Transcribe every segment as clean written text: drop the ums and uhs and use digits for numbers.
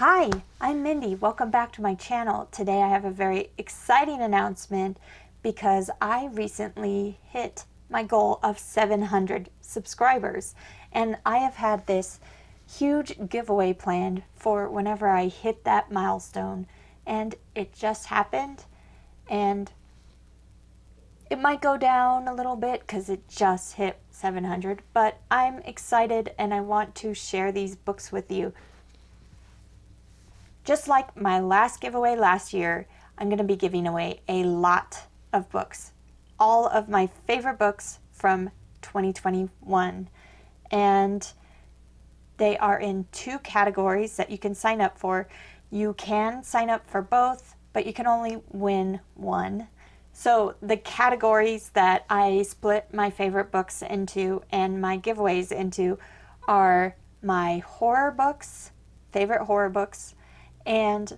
Hi, I'm Mindy. Welcome back to my channel. Today I have a very exciting announcement because I recently hit my goal of 700 subscribers, and I have had this huge giveaway planned for whenever I hit that milestone, and it just happened, and it might go down a little bit because it just hit 700, but I'm excited and I want to share these books with you. Just like my last giveaway last year, I'm going to be giving away a lot of books. All of my favorite books from 2021. And they are in two categories that you can sign up for. You can sign up for both, but you can only win one. So the categories that I split my favorite books into and my giveaways into are my horror books, favorite horror books, and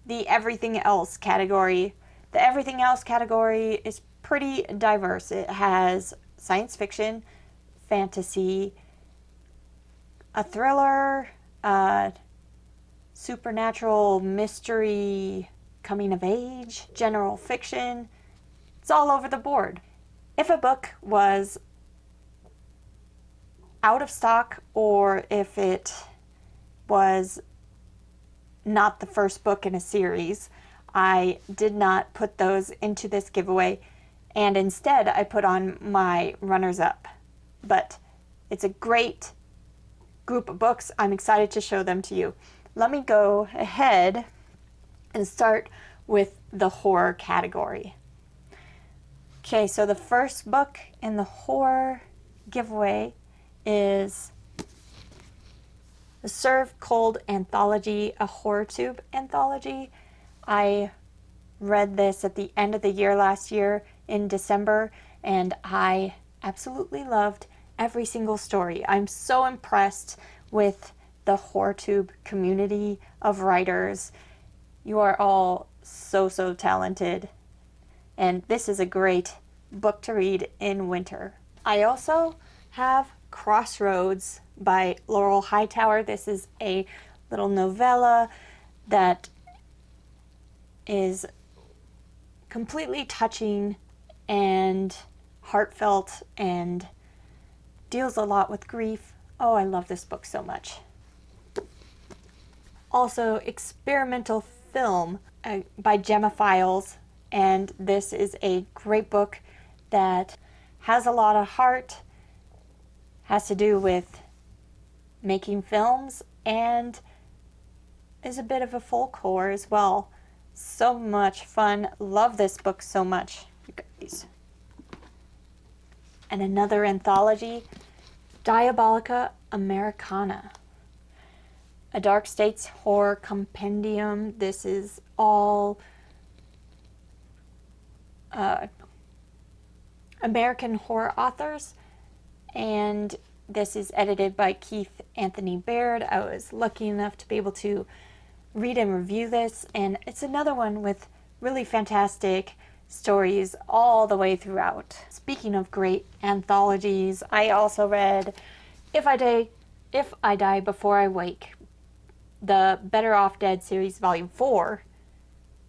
the everything else category. The everything else category is pretty diverse. It has science fiction, fantasy, a thriller, supernatural, mystery, coming of age, general fiction. It's all over the board. If a book was out of stock or if it was not the first book in a series, I did not put those into this giveaway, and instead I put on my runners-up. But it's a great group of books. I'm excited to show them to you. Let me go ahead and start with the horror category. Okay, so the first book in the horror giveaway is the Serve Cold Anthology, a Horrortube anthology. I read this at the end of the year last year in December, and I absolutely loved every single story. I'm so impressed with the Horrortube community of writers. You are all so talented, and this is a great book to read in winter. I also have Crossroads by Laurel Hightower. This is a little novella that is completely touching and heartfelt and deals a lot with grief. Oh, I love this book so much. Also, Experimental Film by Gemma, and this is a great book that has a lot of heart, has to do with making films, and is a bit of a folk horror as well. So much fun. Love this book so much, you guys. And another anthology, Diabolica, Americana, a Dark States horror compendium. This is all American horror authors, and this is edited by Keith Anthony Baird. I was lucky enough to be able to read and review this, and it's another one with really fantastic stories all the way throughout. Speaking of great anthologies, I also read If I Die Before I Wake, the Better Off Dead series, Volume 4,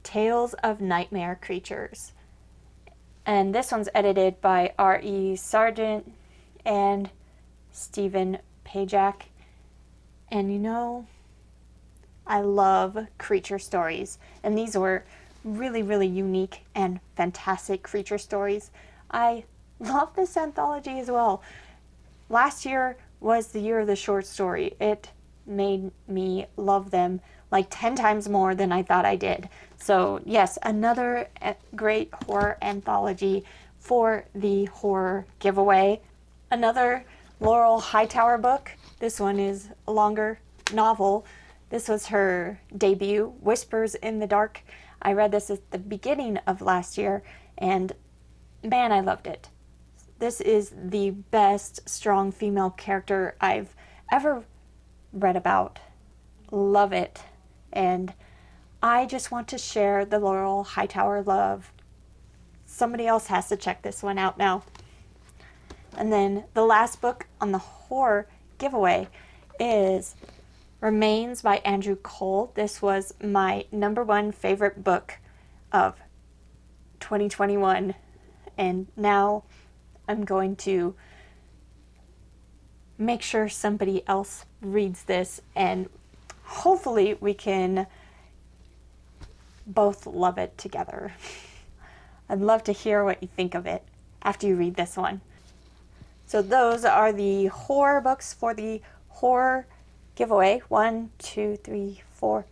Tales of Nightmare Creatures. And this one's edited by R.E. Sargent and Stephen Pajak. And you know, I love creature stories, and these were really unique and fantastic creature stories. I love this anthology as well. Last year was the year of the short story. It made me love them like 10 times more than I thought I did. So yes, another great horror anthology for the horror giveaway. Another Laurel Hightower book. This one is a longer novel. This was her debut, Whispers in the Dark. I read this at the beginning of last year, and man, I loved it. This is the best strong female character I've ever read about. Love it. And I just want to share the Laurel Hightower love. Somebody else has to check this one out now. And then the last book on the horror giveaway is Remains by Andrew Cull. This was my #1 favorite book of 2021, and now I'm going to make sure somebody else reads this, and hopefully we can both love it together. I'd love to hear what you think of it after you read this one. So those are the horror books for the horror giveaway. 1, 2, 3, 4,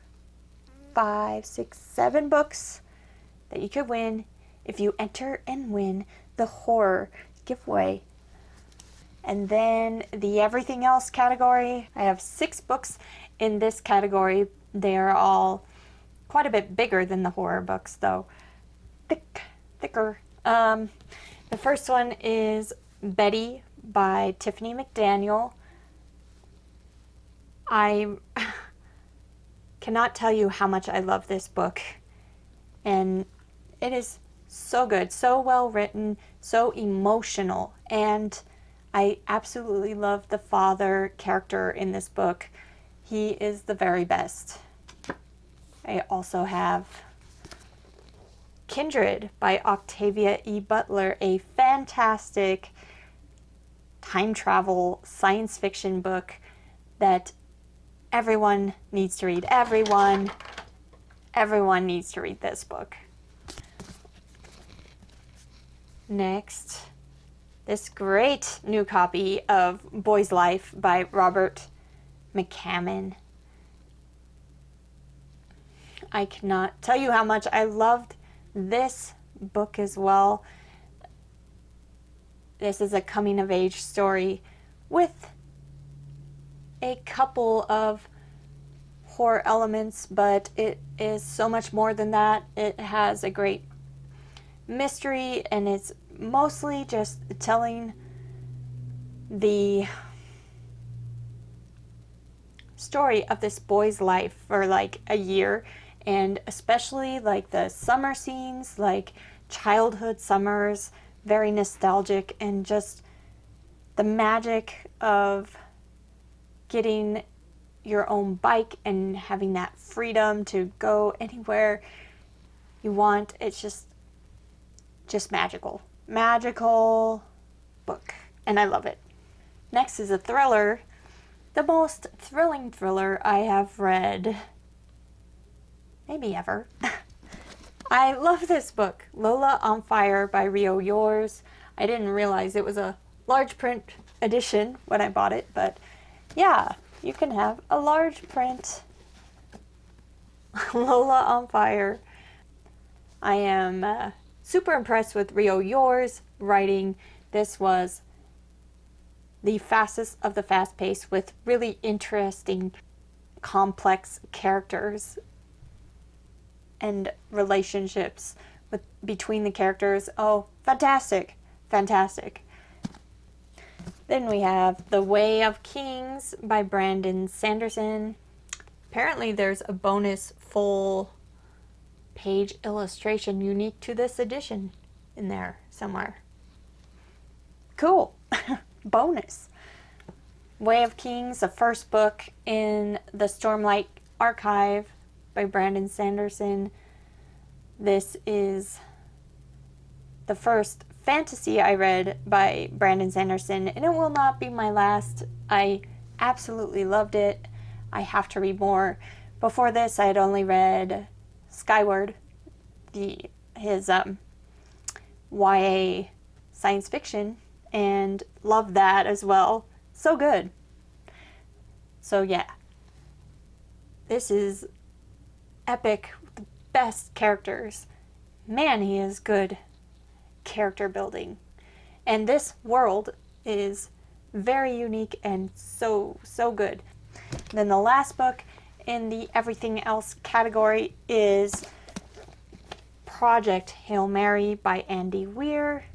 5, 6, 7 books that you could win if you enter and win the horror giveaway. And then the everything else category, I have 6 books in this category. They are all quite a bit bigger than the horror books, though. Thicker. The first one is Betty by Tiffany McDaniel. I cannot tell you how much I love this book, and it is so good, so well written, so emotional, and I absolutely love the father character in this book. He is the very best. I also have Kindred by Octavia E. Butler, a fantastic time travel science fiction book that everyone needs to read. Everyone needs to read this book. Next, this great new copy of Boy's Life by Robert McCammon. I cannot tell you how much I loved this book as well. This is a coming of age story with a couple of horror elements, but it is so much more than that. It has a great mystery, and it's mostly just telling the story of this boy's life for like a year, and especially like the summer scenes, like childhood summers, very nostalgic, and just the magic of getting your own bike and having that freedom to go anywhere you want. It's just magical book, and I love it. Next is a thriller, the most thrilling thriller I have read maybe ever. I love this book, Lola on Fire by Rio Yours. I didn't realize it was a large print edition when I bought it, but yeah, you can have a large print Lola on Fire. I am super impressed with Rio Yours writing. This was the fastest of the fast pace with really interesting, complex characters and relationships between the characters. Oh, fantastic. Then we have The Way of Kings by Brandon Sanderson. Apparently there's a bonus full page illustration unique to this edition in there somewhere. Cool. Bonus. Way of Kings, the first book in the Stormlight Archive by Brandon Sanderson. This is the first fantasy I read by Brandon Sanderson, and it will not be my last. I absolutely loved it. I have to read more. Before this, I had only read Skyward, his YA science fiction, and loved that as well. So good. So yeah, this is epic, with the best characters. Man, he is good character building. And this world is very unique and so good. Then the last book in the everything else category is Project Hail Mary by Andy Weir.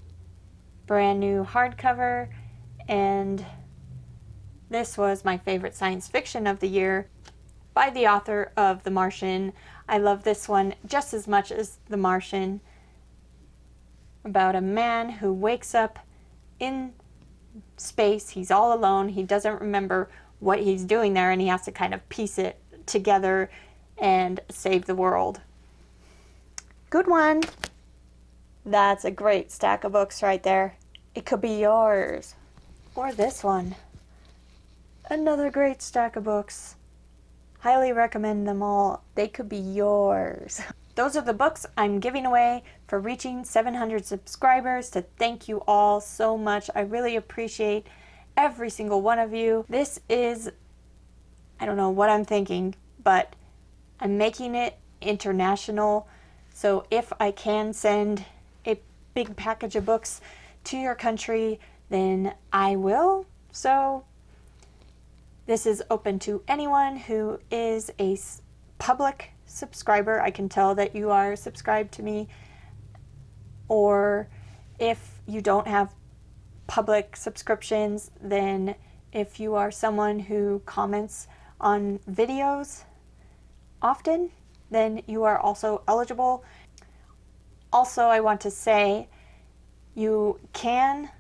Brand new hardcover, and this was my favorite science fiction of the year by the author of The Martian. I love this one just as much as The Martian, about a man who wakes up in space. He's all alone. He doesn't remember what he's doing there, and he has to kind of piece it together and save the world. Good one. That's a great stack of books right there. It could be yours. Or this one. Another great stack of books. Highly recommend them all. They could be yours. Those are the books I'm giving away for reaching 700 subscribers. To thank you all so much. I really appreciate every single one of you. This is, I don't know what I'm thinking, but I'm making it international. So if I can send a big package of books to your country, then I will. So this is open to anyone who is a public subscriber. I can tell that you are subscribed to me. Or if you don't have public subscriptions, then if you are someone who comments on videos often, then you are also eligible. Also, I want to say you can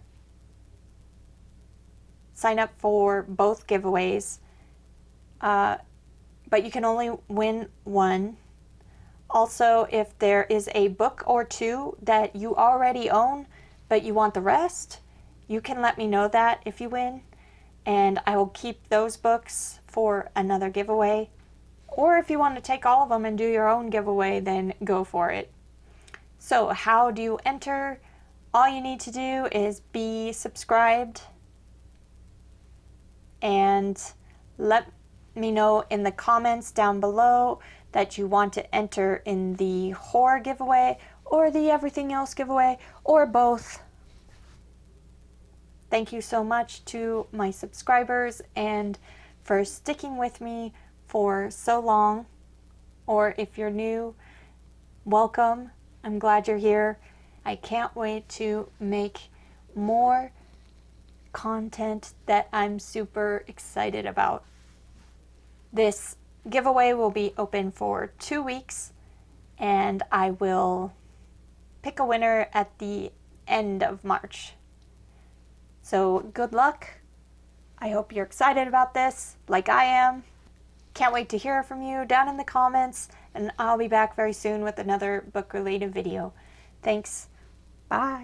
sign up for both giveaways, but you can only win one. Also, if there is a book or two that you already own, but you want the rest, you can let me know that if you win, and I will keep those books for another giveaway. Or if you want to take all of them and do your own giveaway, then go for it. So how do you enter? All you need to do is be subscribed and let me know in the comments down below that you want to enter in the horror giveaway or the everything else giveaway or both. Thank you so much to my subscribers and for sticking with me for so long. Or if you're new, welcome. I'm glad you're here. I can't wait to make more content that I'm super excited about. This giveaway will be open for 2 weeks, and I will pick a winner at the end of March. So good luck. I hope you're excited about this, like I am. Can't wait to hear from you down in the comments, and I'll be back very soon with another book-related video. Thanks. Bye.